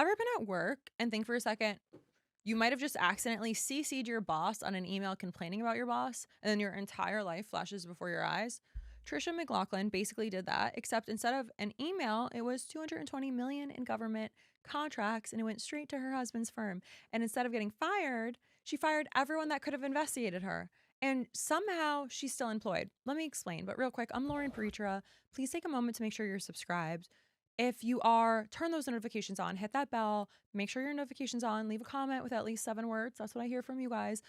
Ever been at work and think for a second, you might have just accidentally CC'd your boss on an email complaining about your boss, and then your entire life flashes before your eyes? Tricia McLaughlin basically did that, except instead of an email, it was 220 million in government contracts, and it went straight to her husband's firm. And instead of getting fired, she fired everyone that could have investigated her. And somehow she's still employed. Let me explain, but real quick, I'm Lauren Perichera. Please take a moment to make sure you're subscribed. If you are, turn those notifications on, hit that bell, make sure your notifications on, leave a comment with at least 7 words. That's what I hear from you guys,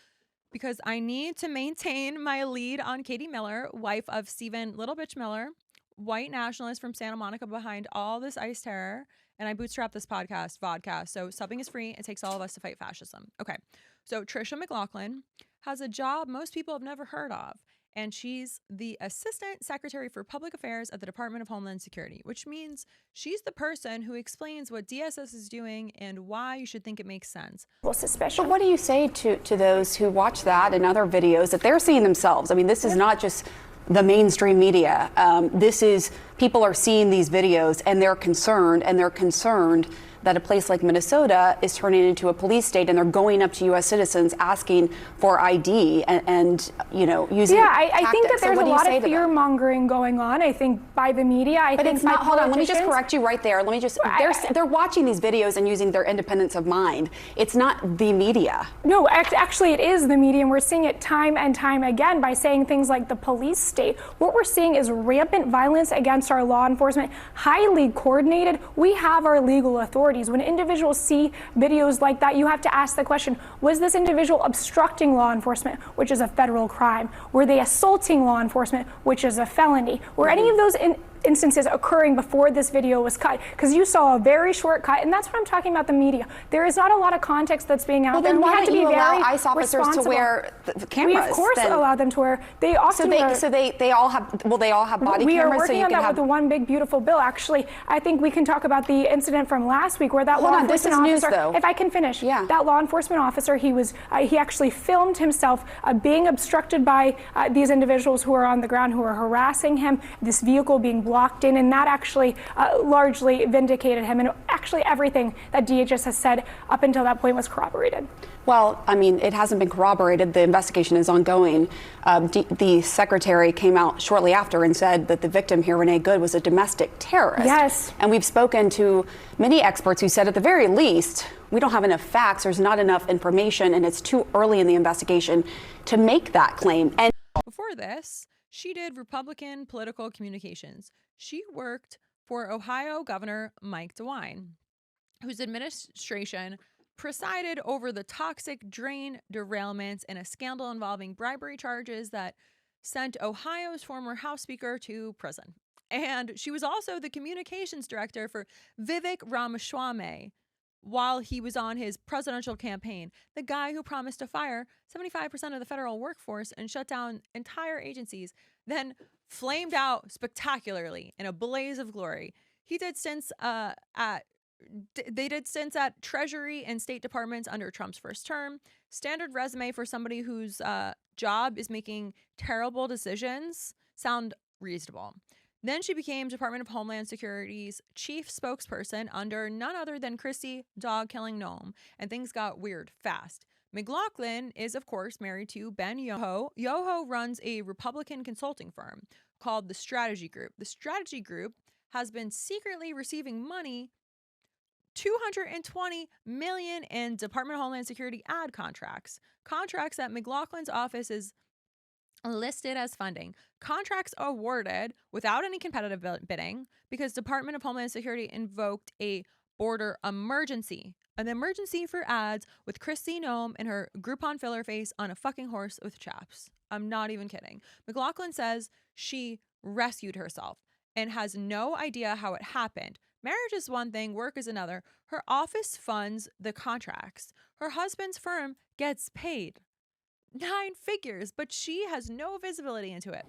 because I need to maintain my lead on Katie Miller, wife of Stephen Little Bitch Miller, white nationalist from Santa Monica behind all this ICE terror. And I bootstrap this vodcast. So subbing is free. It takes all of us to fight fascism. Okay. So Tricia McLaughlin has a job most people have never heard of. And she's the Assistant Secretary for Public Affairs at the Department of Homeland Security, which means she's the person who explains what DSS is doing and why you should think it makes sense. Well, suspicion. But what do you say to those who watch that and other videos that they're seeing themselves? I mean, this is not just the mainstream media. This is, people are seeing these videos and they're concerned that a place like Minnesota is turning into a police state, and they're going up to U.S. citizens asking for ID and you know, using I think that there's a lot of fear mongering going on. I think by the media. But it's not. Hold on. Let me just correct you right there. Let me just. They're watching these videos and using their independence of mind. It's not the media. No, actually, it is the media, and we're seeing it time and time again by saying things like the police state. What we're seeing is rampant violence against our law enforcement, highly coordinated. We have our legal authority. When individuals see videos like that, you have to ask the question, was this individual obstructing law enforcement, which is a federal crime? Were they assaulting law enforcement, which is a felony? Were any of those instances occurring before this video was cut? Because you saw a very short cut, and that's what I'm talking about the media. There is not a lot of context that's being out there. Then why don't you allow ICE officers to wear the cameras? We of course allow them to wear. They often they all have. Well, they all have body cameras. We are working on that with the one big beautiful bill. Actually, I think we can talk about the incident from last week where that law enforcement officer. News, though. If I can finish, that law enforcement officer, he actually filmed himself being obstructed by these individuals who are on the ground, who are harassing him. This vehicle being blocked in, and that actually largely vindicated him. And actually everything that DHS has said up until that point was corroborated. Well, I mean, it hasn't been corroborated. The investigation is ongoing. The secretary came out shortly after and said that the victim here, Renee Good, was a domestic terrorist. Yes. And we've spoken to many experts who said at the very least, we don't have enough facts, there's not enough information, and it's too early in the investigation to make that claim. And before this, she did Republican political communications. She worked for Ohio Governor Mike DeWine, whose administration presided over the toxic drain derailments in a scandal involving bribery charges that sent Ohio's former House Speaker to prison. And she was also the communications director for Vivek Ramaswamy while he was on his presidential campaign, the guy who promised to fire 75% of the federal workforce and shut down entire agencies, then flamed out spectacularly in a blaze of glory. He did stints they did stints at Treasury and State Departments under Trump's first term. Standard resume for somebody whose job is making terrible decisions. Sound reasonable. Then she became Department of Homeland Security's chief spokesperson under none other than Kristi dog-killing Noem, and things got weird fast. McLaughlin is, of course, married to Ben Yoho. Yoho runs a Republican consulting firm called the Strategy Group. The Strategy Group has been secretly receiving money, $220 million in Department of Homeland Security ad contracts that McLaughlin's office is listed as funding. Contracts awarded without any competitive bidding because Department of Homeland Security invoked a border emergency, an emergency for ads with Kristi Noem and her Groupon filler face on a fucking horse with chaps. I'm not even kidding. McLaughlin says she rescued herself and has no idea how it happened. Marriage is one thing, work is another. Her office funds the contracts. Her husband's firm gets paid 9 figures, but she has no visibility into it.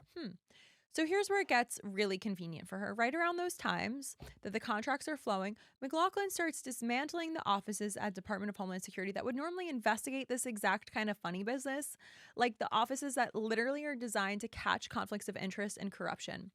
So here's where it gets really convenient for her. Right around those times that the contracts are flowing, McLaughlin starts dismantling the offices at Department of Homeland Security that would normally investigate this exact kind of funny business, like the offices that literally are designed to catch conflicts of interest and corruption.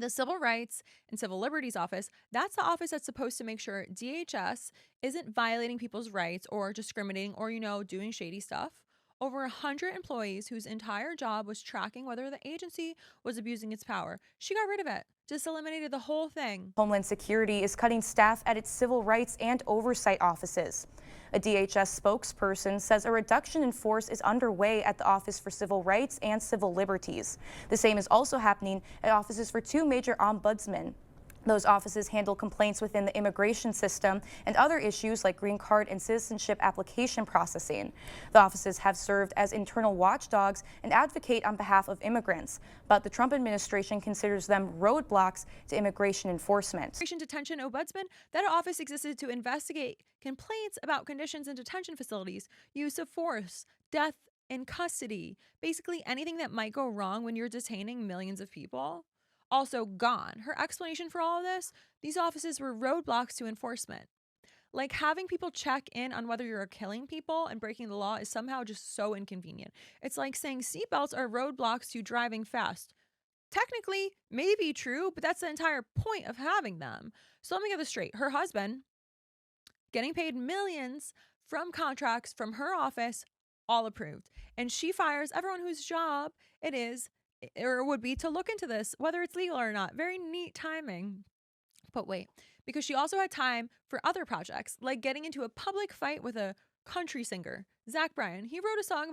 The Civil Rights and Civil Liberties Office, that's the office that's supposed to make sure DHS isn't violating people's rights or discriminating or, doing shady stuff. Over 100 employees whose entire job was tracking whether the agency was abusing its power. She got rid of it, just eliminated the whole thing. Homeland Security is cutting staff at its civil rights and oversight offices. A DHS spokesperson says a reduction in force is underway at the Office for Civil Rights and Civil Liberties. The same is also happening at offices for two major ombudsmen. Those offices handle complaints within the immigration system and other issues like green card and citizenship application processing. The offices have served as internal watchdogs and advocate on behalf of immigrants, but the Trump administration considers them roadblocks to immigration enforcement. Immigration Detention Ombudsman, that office existed to investigate complaints about conditions in detention facilities, use of force, death in custody, basically anything that might go wrong when you're detaining millions of people. Also gone. Her explanation for all of this, these offices were roadblocks to enforcement. Like having people check in on whether you're killing people and breaking the law is somehow just so inconvenient. It's like saying seatbelts are roadblocks to driving fast. Technically, maybe true, but that's the entire point of having them. So let me get this straight. Her husband, getting paid millions from contracts from her office, all approved. And she fires everyone whose job it is or would be to look into this, whether it's legal or not. Very neat timing. But wait, because she also had time for other projects, like getting into a public fight with a country singer, Zach Bryan. He wrote a song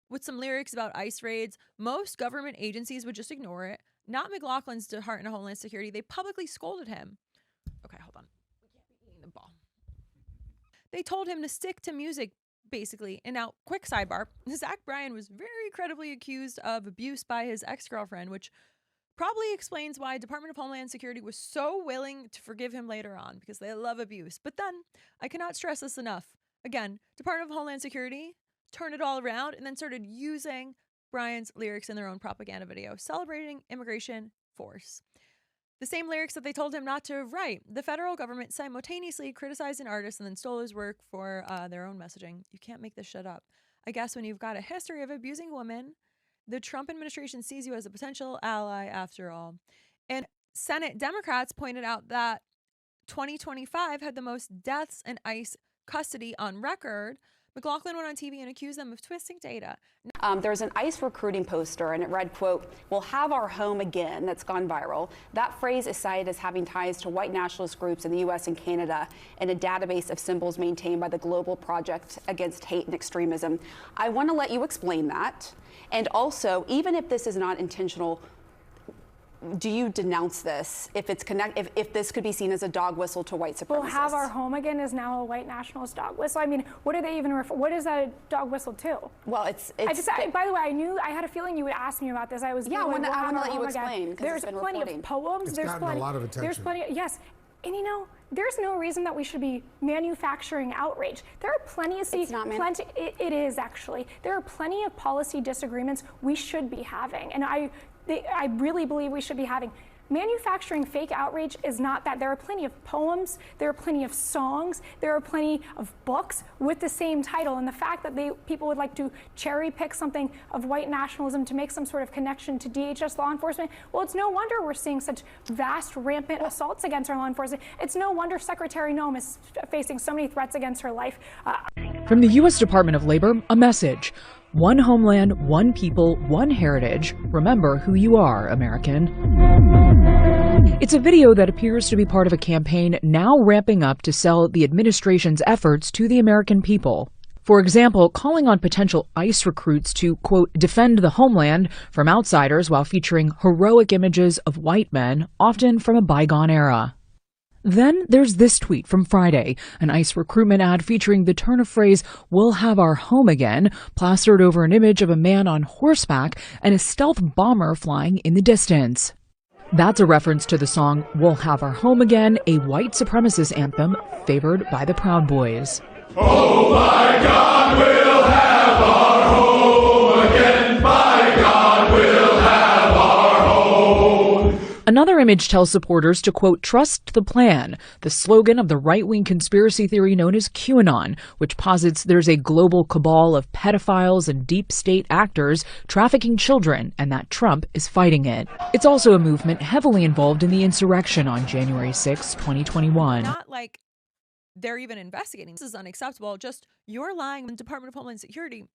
with some lyrics about ICE raids. Most government agencies would just ignore it. Not McLaughlin's Department of Homeland Security. They publicly scolded him. Okay, hold on. We can't be eating the ball. They told him to stick to music, basically. And now, quick sidebar, Zach Bryan was very credibly accused of abuse by his ex-girlfriend, which probably explains why Department of Homeland Security was so willing to forgive him later on, because they love abuse. But then, I cannot stress this enough. Again, Department of Homeland Security turned it all around and then started using Bryan's lyrics in their own propaganda video, celebrating immigration force. The same lyrics that they told him not to write. The federal government simultaneously criticized an artist and then stole his work for their own messaging. You can't make this shit up. I guess when you've got a history of abusing women, the Trump administration sees you as a potential ally after all. And Senate Democrats pointed out that 2025 had the most deaths in ICE custody on record. McLaughlin went on TV and accused them of twisting data. There's an ICE recruiting poster, and it read, quote, "We'll have our home again," that's gone viral. That phrase is cited as having ties to white nationalist groups in the U.S. and Canada and a database of symbols maintained by the Global Project Against Hate and Extremism. I want to let you explain that. And also, even if this is not intentional, do you denounce this if it's if this could be seen as a dog whistle to white supremacists? We'll have our home again is now a white nationalist dog whistle. I mean, what do they even what is that a dog whistle to? Well, it's by the way, I had a feeling you would ask me about this. I was I want to let you explain. There's plenty of poems. There's gotten a lot of attention. There's plenty. Yes. And there's no reason that we should be manufacturing outrage. There are plenty of it is actually. There are plenty of policy disagreements we should be having, and I really believe we should be having. Manufacturing fake outrage is not that. There are plenty of poems, there are plenty of songs, there are plenty of books with the same title, and the fact that people would like to cherry pick something of white nationalism to make some sort of connection to DHS law enforcement, well, it's no wonder we're seeing such vast, rampant assaults against our law enforcement. It's no wonder Secretary Noem is facing so many threats against her life. From the U.S. Department of Labor, a message. One homeland, one people, one heritage. Remember who you are, American. It's a video that appears to be part of a campaign now ramping up to sell the administration's efforts to the American people. For example, calling on potential ICE recruits to, quote, defend the homeland from outsiders while featuring heroic images of white men, often from a bygone era. Then there's this tweet from Friday, an ICE recruitment ad featuring the turn of phrase, "We'll have our home again," plastered over an image of a man on horseback and a stealth bomber flying in the distance. That's a reference to the song "We'll Have Our Home Again," a white supremacist anthem favored by the Proud Boys. Oh my God, we'll have our home again. By God, we'll have our home. Another image tells supporters to, quote, trust the plan, the slogan of the right-wing conspiracy theory known as QAnon, which posits there's a global cabal of pedophiles and deep state actors trafficking children and that Trump is fighting it. It's also a movement heavily involved in the insurrection on January 6, 2021. Not like they're even investigating. This is unacceptable. Just you're lying. When the Department of Homeland Security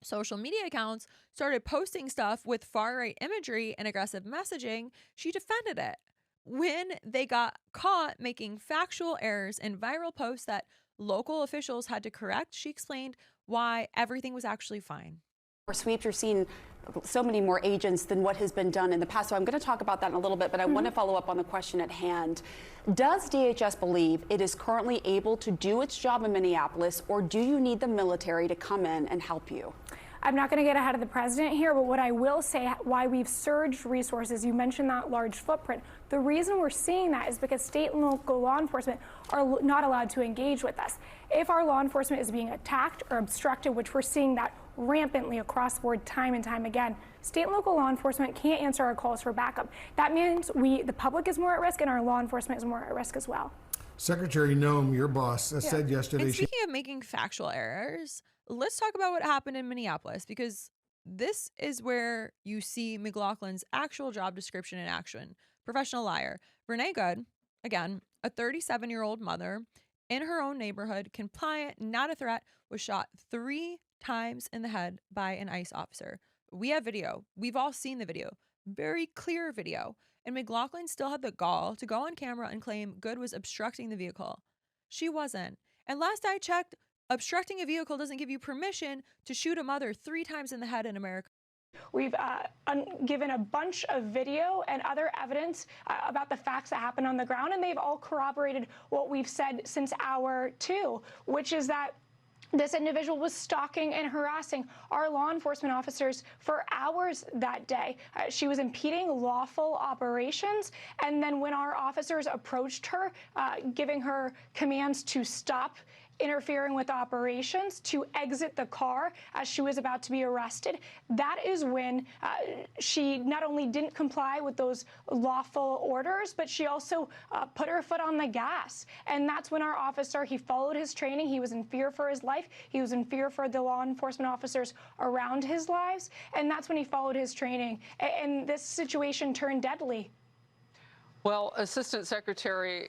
social media accounts started posting stuff with far-right imagery and aggressive messaging, she defended it. When they got caught making factual errors in viral posts that local officials had to correct, she explained why everything was actually fine. For sweeps, you're seeing so many more agents than what has been done in the past. So I'm going to talk about that in a little bit, but I want to follow up on the question at hand. Does DHS believe it is currently able to do its job in Minneapolis, or do you need the military to come in and help you? I'm not going to get ahead of the president here, but what I will say, why we've surged resources, you mentioned that large footprint. The reason we're seeing that is because state and local law enforcement are not allowed to engage with us. If our law enforcement is being attacked or obstructed, which we're seeing that rampantly across the board time and time again, state and local law enforcement can't answer our calls for backup. That means the public is more at risk and our law enforcement is more at risk as well. Secretary Noem, your boss, said yesterday. And speaking of making factual errors, let's talk about what happened in Minneapolis, because this is where you see McLaughlin's actual job description in action. Professional liar. Renee Good, again, a 37-year-old mother in her own neighborhood, compliant, not a threat, was shot 3 times in the head by an ICE officer. We have video. We've all seen the video. Very clear video. And McLaughlin still had the gall to go on camera and claim Good was obstructing the vehicle. She wasn't. And last I checked, obstructing a vehicle doesn't give you permission to shoot a mother 3 times in the head in America. We've given a bunch of video and other evidence about the facts that happened on the ground, and they've all corroborated what we've said since hour 2, which is that this individual was stalking and harassing our law enforcement officers for hours that day. She was impeding lawful operations, and then when our officers approached her, giving her commands to stop interfering with operations, to exit the car as she was about to be arrested, that is when she not only didn't comply with those lawful orders, but she also put her foot on the gas. And that's when our officer, he followed his training. He was in fear for his life. He was in fear for the law enforcement officers around his lives. And that's when he followed his training. And this situation turned deadly. Well, Assistant Secretary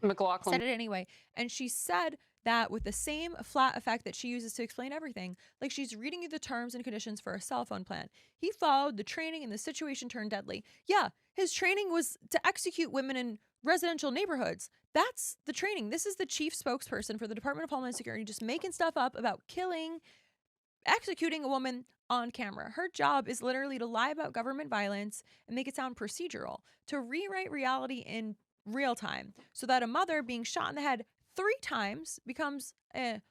McLaughlin said it anyway. And she said that with the same flat effect that she uses to explain everything, like she's reading you the terms and conditions for a cell phone plan. He followed the training and the situation turned deadly. Yeah, his training was to execute women in residential neighborhoods. That's the training. This is the chief spokesperson for the Department of Homeland Security just making stuff up about executing a woman on camera. Her job is literally to lie about government violence and make it sound procedural, to rewrite reality in real time so that a mother being shot in the head 3 times becomes an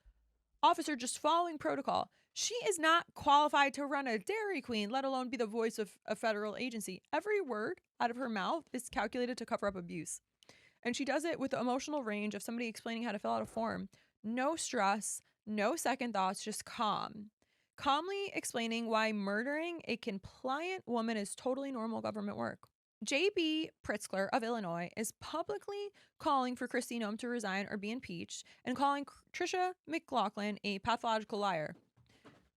officer just following protocol. She is not qualified to run a Dairy Queen, let alone be the voice of a federal agency. Every word out of her mouth is calculated to cover up abuse. And she does it with the emotional range of somebody explaining how to fill out a form. No stress, no second thoughts, just calm. Calmly explaining why murdering a compliant woman is totally normal government work. J.B. Pritzker of Illinois is publicly calling for Kristi Noem to resign or be impeached and calling Tricia McLaughlin a pathological liar.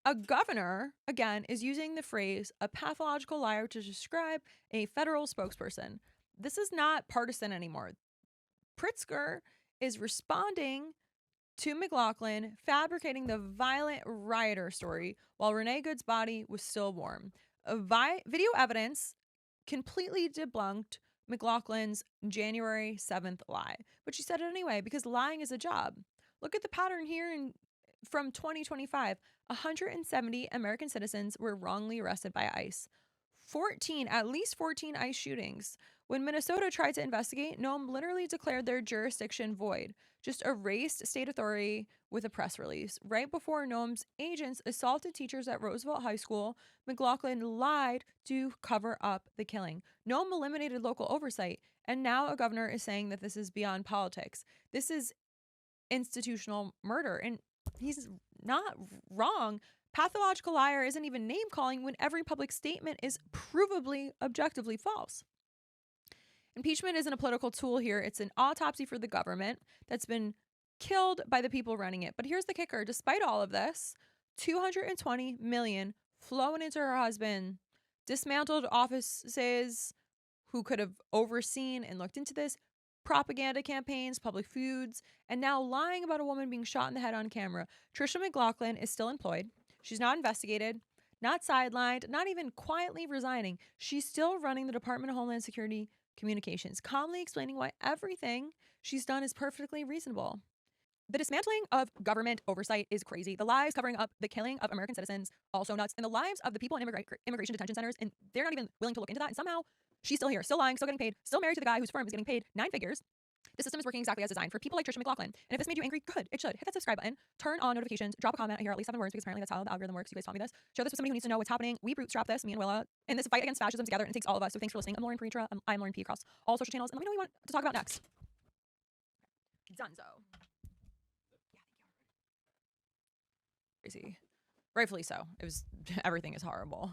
A governor, again, is using the phrase a pathological liar to describe a federal spokesperson. This is not partisan anymore. Pritzker is responding to McLaughlin fabricating the violent rioter story while Renee Good's body was still warm. Video evidence completely debunked McLaughlin's January 7th lie. But she said it anyway because lying is a job. Look at the pattern here from 2025. 170 American citizens were wrongly arrested by ICE. At least 14 ICE shootings. When Minnesota tried to investigate, Noem literally declared their jurisdiction void, just erased state authority with a press release. Right before Noem's agents assaulted teachers at Roosevelt High School, McLaughlin lied to cover up the killing. Noem eliminated local oversight, and now a governor is saying that this is beyond politics. This is institutional murder, and he's not wrong. Pathological liar isn't even name-calling when every public statement is provably, objectively false. Impeachment isn't a political tool here. It's an autopsy for the government that's been killed by the people running it. But here's the kicker. Despite all of this, $220 million flowing into her husband, dismantled offices who could have overseen and looked into this, propaganda campaigns, public feuds, and now lying about a woman being shot in the head on camera. Tricia McLaughlin is still employed. She's not investigated, not sidelined, not even quietly resigning. She's still running the Department of Homeland Security communications, calmly explaining why everything she's done is perfectly reasonable. The dismantling of government oversight is crazy. The lies covering up the killing of American citizens, also nuts. And the lives of the people in immigration detention centers, and they're not even willing to look into that. And somehow she's still here, still lying, still getting paid, still married to the guy whose firm is getting paid 9 figures. The system is working exactly as designed for people like Tricia McLaughlin. And if this made you angry, good. It should. Hit that subscribe button, turn on notifications, drop a comment. I hear at least 7 words because apparently that's how the algorithm works. You guys taught me this. Share this with somebody who needs to know what's happening. We bootstrap this, me and Willa, in this fight against fascism together, and it takes all of us. So thanks for listening. I'm Lauren Pretra. I'm Lauren P across all social channels. And let me know what you want to talk about next. Dunzo. Crazy. Rightfully so. Everything is horrible.